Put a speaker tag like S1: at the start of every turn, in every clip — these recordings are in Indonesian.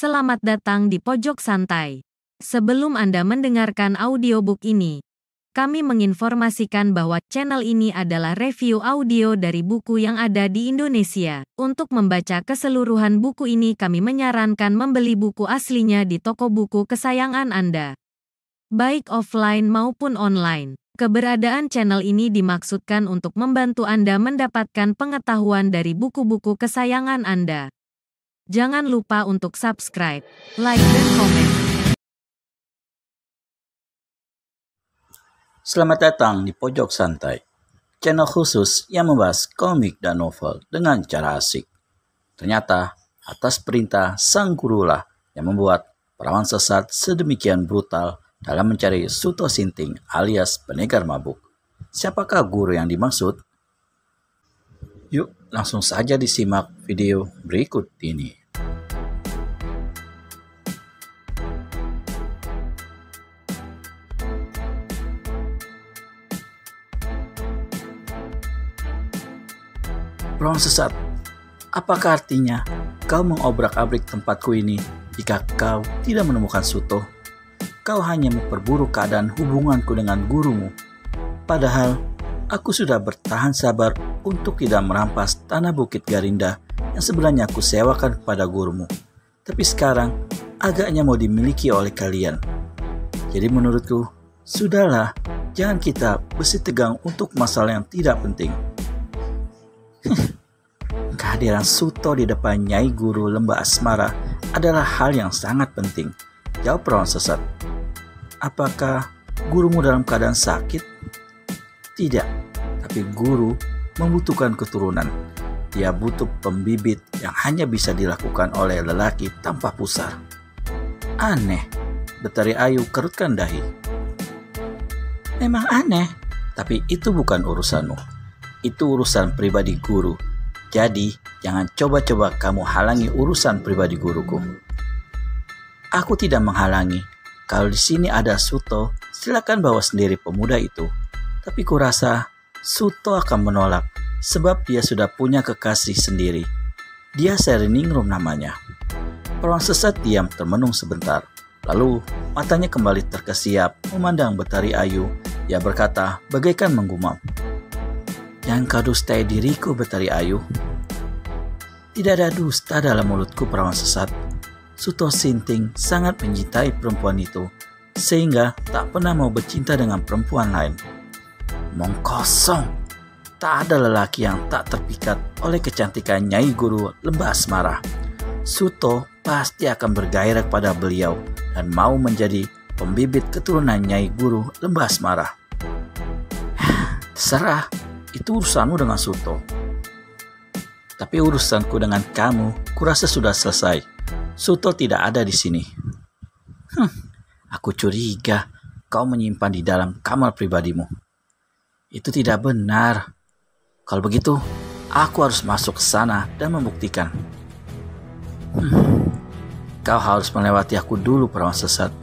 S1: Selamat datang di Pojok Santai. Sebelum Anda mendengarkan audiobook ini, kami menginformasikan bahwa channel ini adalah review audio dari buku yang ada di Indonesia. Untuk membaca keseluruhan buku ini, kami menyarankan membeli buku aslinya di toko buku kesayangan Anda, baik offline maupun online. Keberadaan channel ini dimaksudkan untuk membantu Anda mendapatkan pengetahuan dari buku-buku kesayangan Anda. Jangan lupa untuk subscribe, like, dan komen.
S2: Selamat datang di Pojok Santai, channel khusus yang membahas komik dan novel dengan cara asik. Ternyata, atas perintah sang gurulah yang membuat perawan sesat sedemikian brutal dalam mencari Suto Sinting alias penekar mabuk. Siapakah guru yang dimaksud? Yuk, langsung saja disimak video berikut ini. Perawan sesat, apakah artinya kau mengobrak-abrik tempatku ini jika kau tidak menemukan Suto? Kau hanya memperburuk keadaan hubunganku dengan gurumu. Padahal, aku sudah bertahan sabar untuk tidak merampas tanah Bukit Garinda yang sebenarnya aku sewakan kepada gurumu. Tapi sekarang, agaknya mau dimiliki oleh kalian. Jadi menurutku, sudahlah, jangan kita bersitegang untuk masalah yang tidak penting. Kehadiran Suto di depan Nyai Guru Lembah Asmara adalah hal yang sangat penting. Jawab perawan sesat. Apakah gurumu dalam keadaan sakit? Tidak, tapi guru membutuhkan keturunan. Dia butuh pembibit yang hanya bisa dilakukan oleh lelaki tanpa pusar. Aneh, Betari Ayu kerutkan dahi. Memang aneh, tapi itu bukan urusanmu. Itu urusan pribadi guru. Jadi, jangan coba-coba kamu halangi urusan pribadi guruku. Aku tidak menghalangi. Kalau di sini ada Suto, silakan bawa sendiri pemuda itu. Tapi kurasa Suto akan menolak, sebab dia sudah punya kekasih sendiri. Dia Sereningrum namanya. Perawan sesat diam termenung sebentar. Lalu, matanya kembali terkesiap memandang Betari Ayu. Ia berkata bagaikan menggumam. Jangan kau dustai diriku, Betari Ayu. Tidak ada dusta dalam mulutku, perawan sesat. Suto Sinting sangat mencintai perempuan itu, sehingga tak pernah mau bercinta dengan perempuan lain. Omong kosong. Tak ada lelaki yang tak terpikat oleh kecantikan Nyai Guru Lembah Asmara. Suto pasti akan bergairah pada beliau dan mau menjadi pembibit keturunan Nyai Guru Lembah Asmara. Terserah. Itu urusanmu dengan Suto. Tapi urusanku dengan kamu, kurasa sudah selesai. Suto tidak ada di sini. Aku curiga kau menyimpan di dalam kamar pribadimu. Itu tidak benar. Kalau begitu, aku harus masuk ke sana dan membuktikan. Kau harus melewati aku dulu, perawan sesat.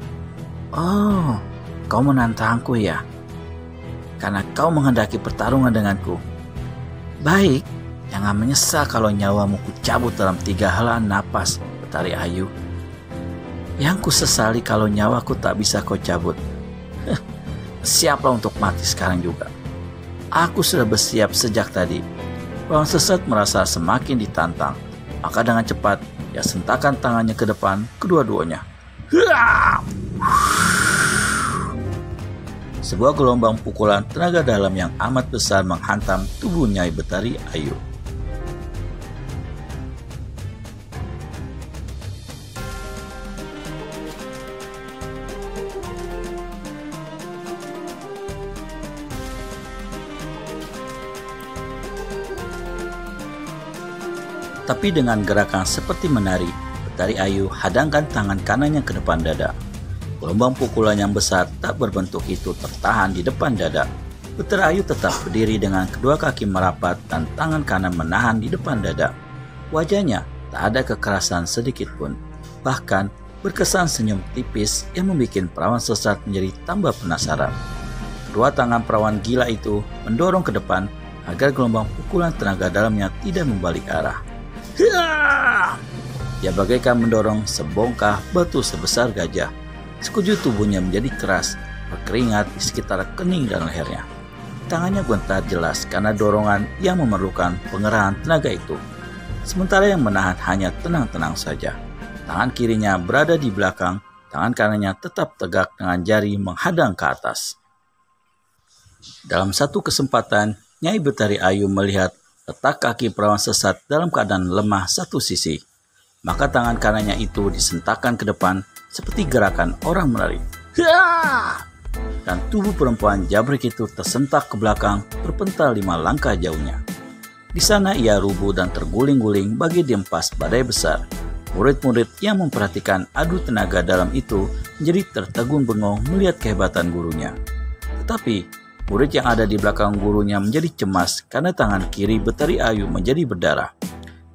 S2: Oh, kau menantangku ya? Karena kau menghendaki pertarungan denganku. Baik, jangan menyesal kalau nyawamu kucabut dalam 3 helaan napas, Betari Ayu. Yang kusesali kalau nyawaku tak bisa kau cabut. Siaplah untuk mati sekarang juga. Aku sudah bersiap sejak tadi. Perawan sesat merasa semakin ditantang. Maka dengan cepat, ia sentakkan tangannya ke depan kedua-duanya. Sebuah gelombang pukulan tenaga dalam yang amat besar menghantam tubuh Nyai Betari Ayu. Tapi dengan gerakan seperti menari, Betari Ayu hadangkan tangan kanannya ke depan dada. Gelombang pukulan yang besar tak berbentuk itu tertahan di depan dada. Betari Ayu tetap berdiri dengan kedua kaki merapat dan tangan kanan menahan di depan dada. Wajahnya tak ada kekerasan sedikit pun. Bahkan berkesan senyum tipis yang membuat perawan sesat menjadi tambah penasaran. Kedua tangan perawan gila itu mendorong ke depan agar gelombang pukulan tenaga dalamnya tidak membalik arah. Ia bagaikan mendorong sebongkah batu sebesar gajah. Sekujur tubuhnya menjadi keras, berkeringat di sekitar kening dan lehernya. Tangannya gentar jelas karena dorongan yang memerlukan pengerahan tenaga itu. Sementara yang menahan hanya tenang-tenang saja. Tangan kirinya berada di belakang, tangan kanannya tetap tegak dengan jari menghadang ke atas. Dalam satu kesempatan, Nyai Betari Ayu melihat letak kaki perawan sesat dalam keadaan lemah satu sisi. Maka tangan kanannya itu disentakkan ke depan seperti gerakan orang menari. Dan tubuh perempuan jabrik itu tersentak ke belakang berpental 5 langkah jauhnya. Di sana ia rubuh dan terguling-guling bagi diempas badai besar. Murid-murid yang memperhatikan adu tenaga dalam itu menjadi tertegun-bengong melihat kehebatan gurunya. Tetapi murid yang ada di belakang gurunya menjadi cemas karena tangan kiri Betari Ayu menjadi berdarah.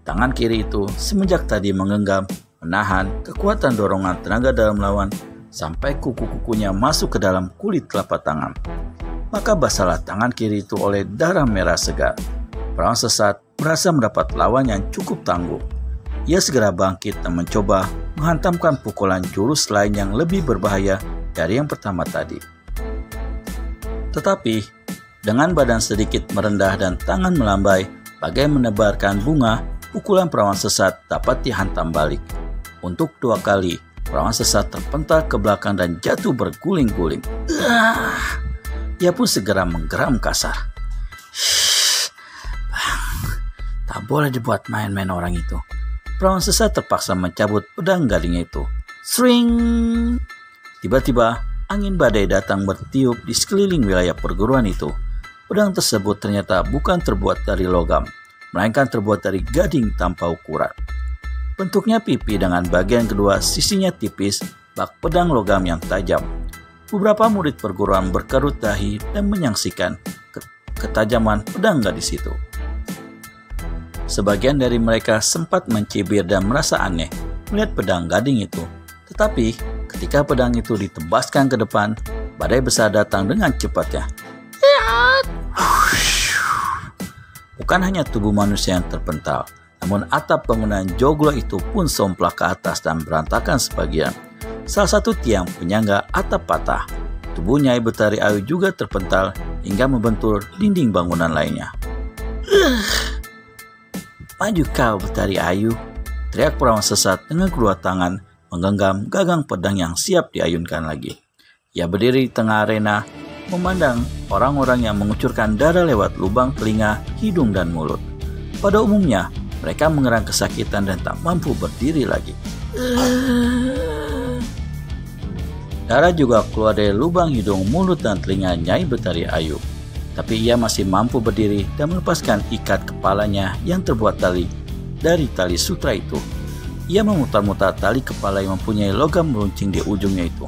S2: Tangan kiri itu semenjak tadi menggenggam, menahan kekuatan dorongan tenaga dalam lawan sampai kuku-kukunya masuk ke dalam kulit telapak tangan. Maka basalah tangan kiri itu oleh darah merah segar. Perawan sesat merasa mendapat lawan yang cukup tangguh. Ia segera bangkit dan mencoba menghantamkan pukulan jurus lain yang lebih berbahaya dari yang pertama tadi. Tetapi dengan badan sedikit merendah dan tangan melambai bagai menebarkan bunga, pukulan perawan sesat dapat dihantam balik. Untuk 2 kali, perawan sesat terpental ke belakang dan jatuh berguling-guling. Ia pun segera menggeram kasar. Bang, tak boleh dibuat main-main orang itu. Perawan sesat terpaksa mencabut pedang gadingnya itu. Swing! Tiba-tiba, angin badai datang bertiup di sekeliling wilayah perguruan itu. Pedang tersebut ternyata bukan terbuat dari logam, melainkan terbuat dari gading tanpa ukuran. Bentuknya pipi dengan bagian kedua sisinya tipis, bak pedang logam yang tajam. Beberapa murid perguruan berkerut dahi dan menyaksikan ketajaman pedang gadis itu. Sebagian dari mereka sempat mencibir dan merasa aneh melihat pedang gading itu. Tetapi ketika pedang itu ditebaskan ke depan, badai besar datang dengan cepatnya. Bukan hanya tubuh manusia yang terpental, namun atap bangunan joglo itu pun somplak ke atas dan berantakan sebagian. Salah satu tiang penyangga atap patah. Tubuh Nyai Betari Ayu juga terpental hingga membentur dinding bangunan lainnya. Maju kau Betari Ayu, teriak perawan sesat dengan kedua tangan menggenggam gagang pedang yang siap diayunkan lagi. Ia berdiri di tengah arena, memandang orang-orang yang mengucurkan darah lewat lubang telinga, hidung, dan mulut. Pada umumnya, mereka mengerang kesakitan dan tak mampu berdiri lagi. Darah juga keluar dari lubang hidung, mulut, dan telinga Nyai Betari Ayu. Tapi ia masih mampu berdiri dan melepaskan ikat kepalanya yang terbuat dari tali sutra itu. Ia memutar-mutar tali kepala yang mempunyai logam meruncing di ujungnya itu.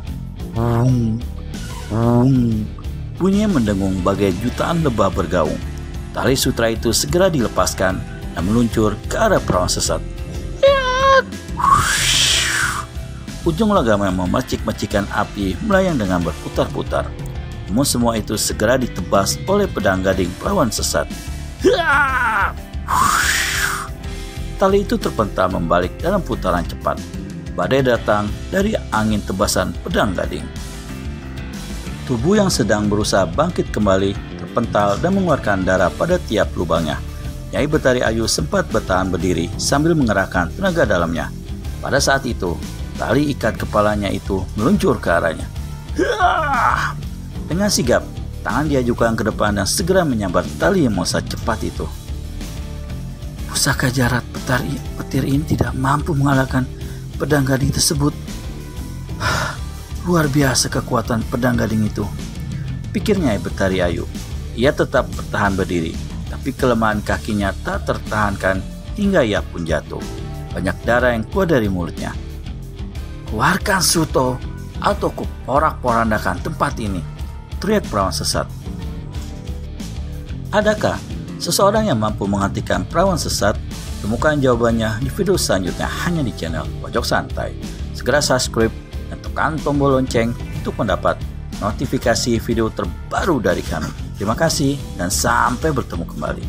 S2: Bunyinya mendengung bagai jutaan lebah bergaung. Tali sutra itu segera dilepaskan dan meluncur ke arah perawan sesat. Ujung logam yang memercik-mercikan api melayang dengan berputar-putar. Namun semua itu segera ditebas oleh pedang gading perawan sesat. Tali itu terpental membalik dalam putaran cepat. Badai datang dari angin tebasan pedang gading. Tubuh yang sedang berusaha bangkit kembali terpental dan mengeluarkan darah pada tiap lubangnya. Nyai Betari Ayu sempat bertahan berdiri sambil mengerahkan tenaga dalamnya. Pada saat itu, tali ikat kepalanya itu meluncur ke arahnya. Dengan sigap, tangan diajukan ke depan dan segera menyambar tali yang melesat cepat itu. Pusaka jarat petir ini tidak mampu mengalahkan pedang gading tersebut. Luar biasa kekuatan pedang gading itu, pikirnya Betari Ayu. Ia tetap bertahan berdiri, tapi kelemahan kakinya tak tertahankan hingga ia pun jatuh. Banyak darah yang keluar dari mulutnya. Keluarkan Suto atau kuporak-porandakan tempat ini, teriak perawan sesat. Adakah seseorang yang mampu menghentikan perawan sesat? Temukan jawabannya di video selanjutnya hanya di channel Pojok Santai. Segera subscribe dan tekan tombol lonceng untuk mendapat notifikasi video terbaru dari kami. Terima kasih dan sampai bertemu kembali.